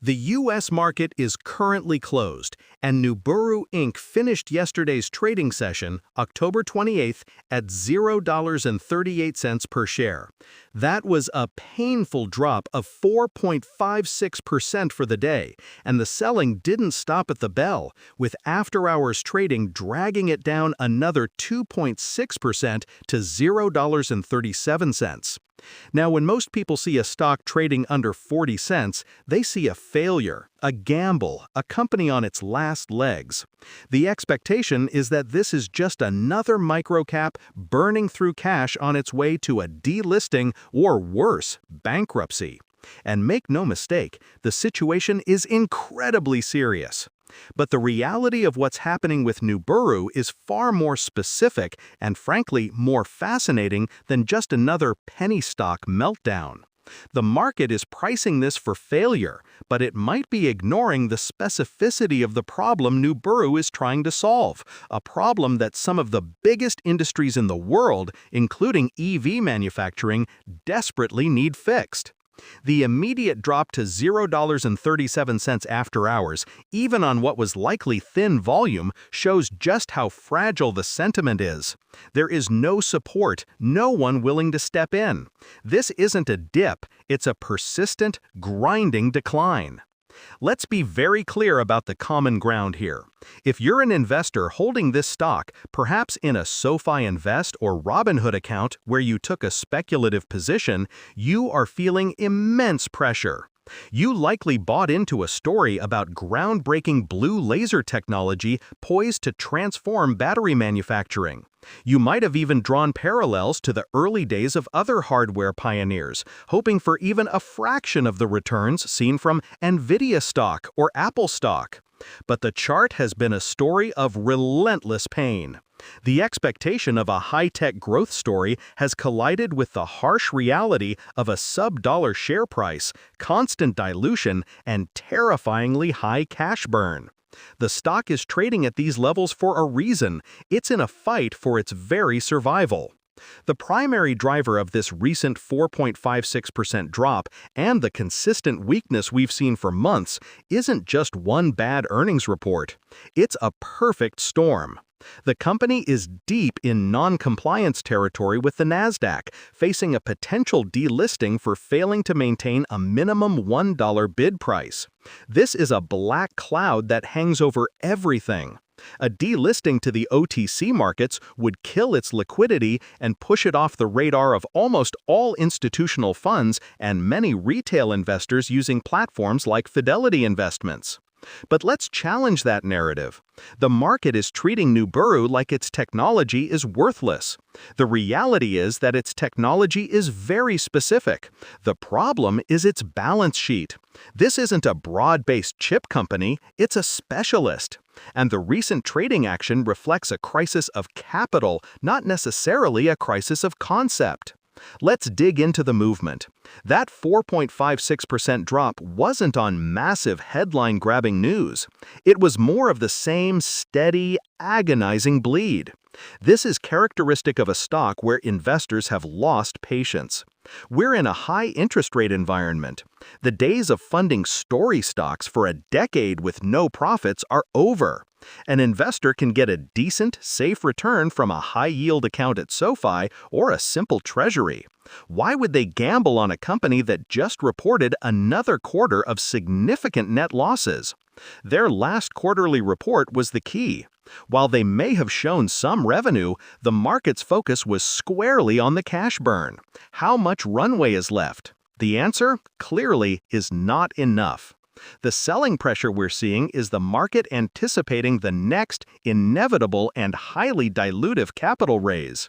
The U.S. market is currently closed, and Nuburu Inc. finished yesterday's trading session, October 28th, at $0.38 per share. That was a painful drop of 4.56% for the day, and the selling didn't stop at the bell, with after-hours trading dragging it down another 2.6% to $0.37. Now, when most people see a stock trading under 40 cents, they see a failure, a gamble, a company on its last legs. The expectation is that this is just another microcap burning through cash on its way to a delisting or worse, bankruptcy. And make no mistake, the situation is incredibly serious. But the reality of what's happening with Nuburu is far more specific and, frankly, more fascinating than just another penny stock meltdown. The market is pricing this for failure, but it might be ignoring the specificity of the problem Nuburu is trying to solve, a problem that some of the biggest industries in the world, including EV manufacturing, desperately need fixed. The immediate drop to $0.37 after hours, even on what was likely thin volume, shows just how fragile the sentiment is. There is no support, no one willing to step in. This isn't a dip, it's a persistent, grinding decline. Let's be very clear about the common ground here. If you're an investor holding this stock, perhaps in a SoFi Invest or Robinhood account where you took a speculative position, you are feeling immense pressure. You likely bought into a story about groundbreaking blue laser technology poised to transform battery manufacturing. You might have even drawn parallels to the early days of other hardware pioneers, hoping for even a fraction of the returns seen from Nvidia stock or Apple stock. But the chart has been a story of relentless pain. The expectation of a high-tech growth story has collided with the harsh reality of a sub-dollar share price, constant dilution, and terrifyingly high cash burn. The stock is trading at these levels for a reason. It's in a fight for its very survival. The primary driver of this recent 4.56% drop and the consistent weakness we've seen for months isn't just one bad earnings report. It's a perfect storm. The company is deep in non-compliance territory with the Nasdaq, facing a potential delisting for failing to maintain a minimum $1 bid price. This is a black cloud that hangs over everything. A delisting to the OTC markets would kill its liquidity and push it off the radar of almost all institutional funds and many retail investors using platforms like Fidelity investments. But let's challenge that narrative. The market is treating Nuburu like its technology is worthless. The reality is that its technology is very specific. The problem is its balance sheet. This isn't a broad-based chip company, it's a specialist. And the recent trading action reflects a crisis of capital, not necessarily a crisis of concept. Let's dig into the movement. That 4.56% drop wasn't on massive headline-grabbing news. It was more of the same steady, agonizing bleed. This is characteristic of a stock where investors have lost patience. We're in a high-interest rate environment. The days of funding story stocks for a decade with no profits are over. An investor can get a decent, safe return from a high-yield account at SoFi or a simple treasury. Why would they gamble on a company that just reported another quarter of significant net losses? Their last quarterly report was the key. While they may have shown some revenue, the market's focus was squarely on the cash burn. How much runway is left? The answer, clearly, is not enough. The selling pressure we're seeing is the market anticipating the next inevitable and highly dilutive capital raise.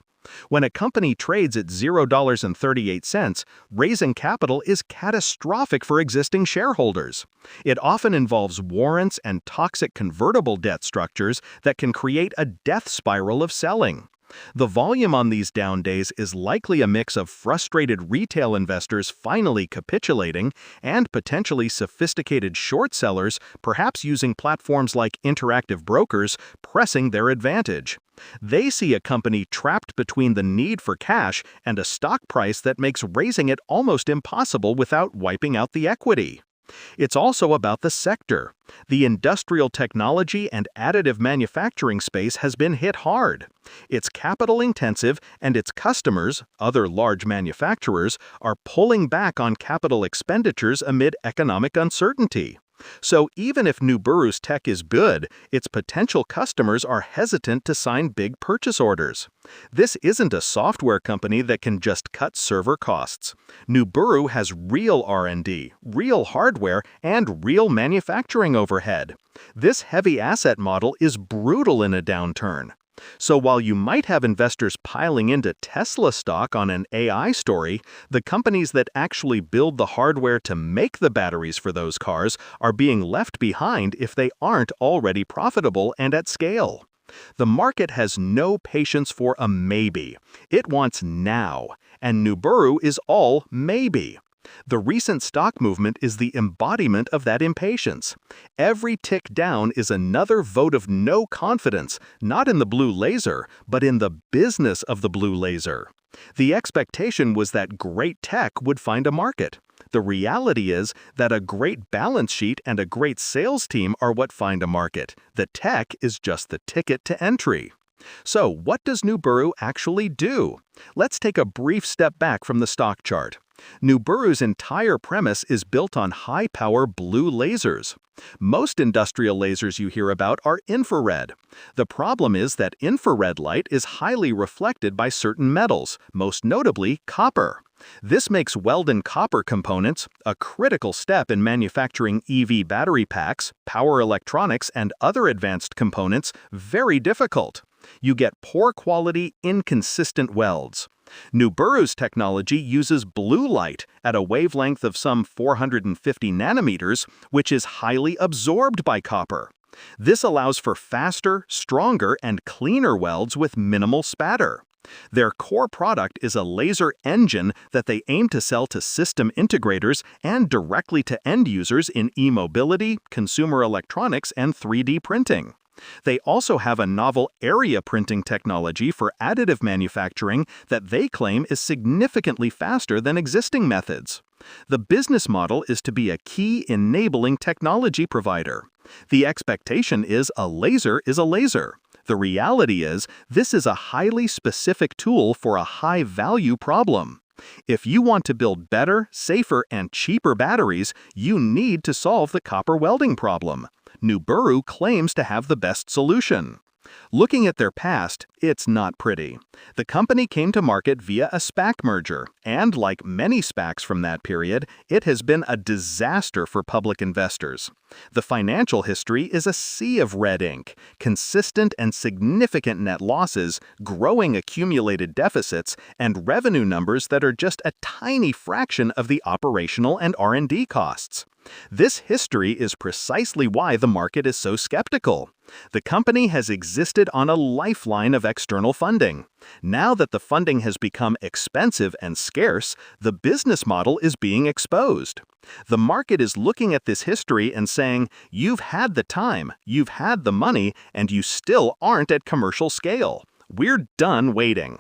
When a company trades at $0.38, raising capital is catastrophic for existing shareholders. It often involves warrants and toxic convertible debt structures that can create a death spiral of selling. The volume on these down days is likely a mix of frustrated retail investors finally capitulating and potentially sophisticated short sellers, perhaps using platforms like interactive brokers, pressing their advantage. They see a company trapped between the need for cash and a stock price that makes raising it almost impossible without wiping out the equity. It's also about the sector. The industrial technology and additive manufacturing space has been hit hard. It's capital-intensive, and its customers, other large manufacturers, are pulling back on capital expenditures amid economic uncertainty. So even if Nuburu's tech is good, its potential customers are hesitant to sign big purchase orders. This isn't a software company that can just cut server costs. Nuburu has real R&D, real hardware, and real manufacturing overhead. This heavy asset model is brutal in a downturn. So while you might have investors piling into Tesla stock on an AI story, the companies that actually build the hardware to make the batteries for those cars are being left behind if they aren't already profitable and at scale. The market has no patience for a maybe. It wants now, and Nuburu is all maybe. The recent stock movement is the embodiment of that impatience. Every tick down is another vote of no confidence, not in the blue laser, but in the business of the blue laser. The expectation was that great tech would find a market. The reality is that a great balance sheet and a great sales team are what find a market. The tech is just the ticket to entry. So what does Nuburu actually do? Let's take a brief step back from the stock chart. Nuburu's entire premise is built on high-power blue lasers. Most industrial lasers you hear about are infrared. The problem is that infrared light is highly reflected by certain metals, most notably copper. This makes welded copper components, a critical step in manufacturing EV battery packs, power electronics, and other advanced components, very difficult. You get poor quality, inconsistent welds. Nuburu's technology uses blue light at a wavelength of some 450 nanometers, which is highly absorbed by copper. This allows for faster, stronger, and cleaner welds with minimal spatter. Their core product is a laser engine that they aim to sell to system integrators and directly to end users in e-mobility, consumer electronics, and 3D printing. They also have a novel area printing technology for additive manufacturing that they claim is significantly faster than existing methods. The business model is to be a key enabling technology provider. The expectation is a laser is a laser. The reality is this is a highly specific tool for a high-value problem. If you want to build better, safer, and cheaper batteries, you need to solve the copper welding problem. Nuburu claims to have the best solution. Looking at their past, it's not pretty. The company came to market via a SPAC merger, and like many SPACs from that period, it has been a disaster for public investors. The financial history is a sea of red ink, consistent and significant net losses, growing accumulated deficits, and revenue numbers that are just a tiny fraction of the operational and R&D costs. This history is precisely why the market is so skeptical. The company has existed on a lifeline of external funding. Now that the funding has become expensive and scarce, the business model is being exposed. The market is looking at this history and saying, you've had the time, you've had the money, and you still aren't at commercial scale. We're done waiting.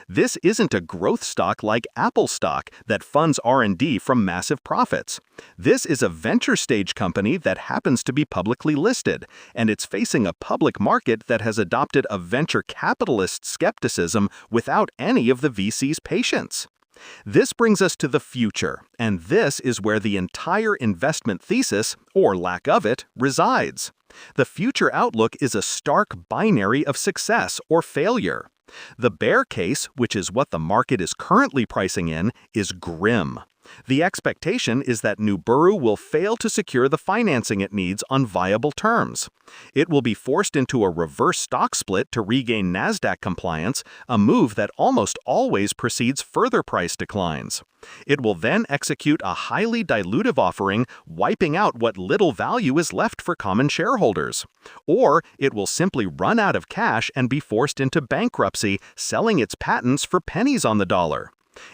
This isn't a growth stock like Apple stock that funds R&D from massive profits. This is a venture stage company that happens to be publicly listed, and it's facing a public market that has adopted a venture capitalist skepticism without any of the VC's patience. This brings us to the future, and this is where the entire investment thesis, or lack of it, resides. The future outlook is a stark binary of success or failure. The bear case, which is what the market is currently pricing in, is grim. The expectation is that Nuburu will fail to secure the financing it needs on viable terms. It will be forced into a reverse stock split to regain Nasdaq compliance, a move that almost always precedes further price declines. It will then execute a highly dilutive offering, wiping out what little value is left for common shareholders. Or it will simply run out of cash and be forced into bankruptcy, selling its patents for pennies on the dollar.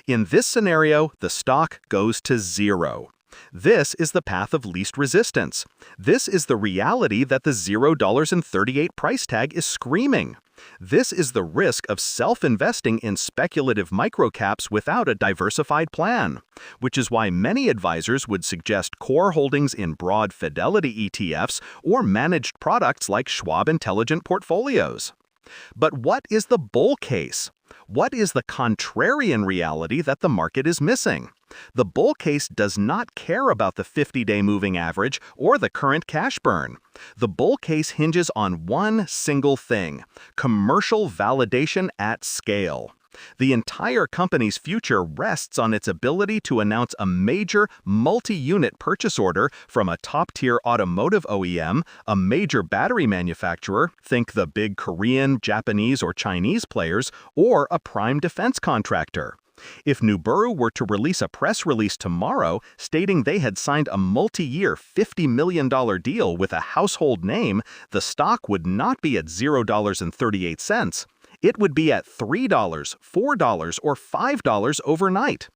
In this scenario, the stock goes to zero. This is the path of least resistance. This is the reality that the $0.38 price tag is screaming. This is the risk of self-investing in speculative microcaps without a diversified plan, which is why many advisors would suggest core holdings in broad Fidelity ETFs or managed products like Schwab Intelligent Portfolios. But what is the bull case? What is the contrarian reality that the market is missing? The bull case does not care about the 50-day moving average or the current cash burn. The bull case hinges on one single thing: commercial validation at scale. The entire company's future rests on its ability to announce a major multi-unit purchase order from a top-tier automotive OEM, a major battery manufacturer, think the big Korean, Japanese, or Chinese players, or a prime defense contractor. If Nuburu were to release a press release tomorrow stating they had signed a multi-year $50 million deal with a household name, the stock would not be at $0.38. It would be at $3, $4, or $5 overnight.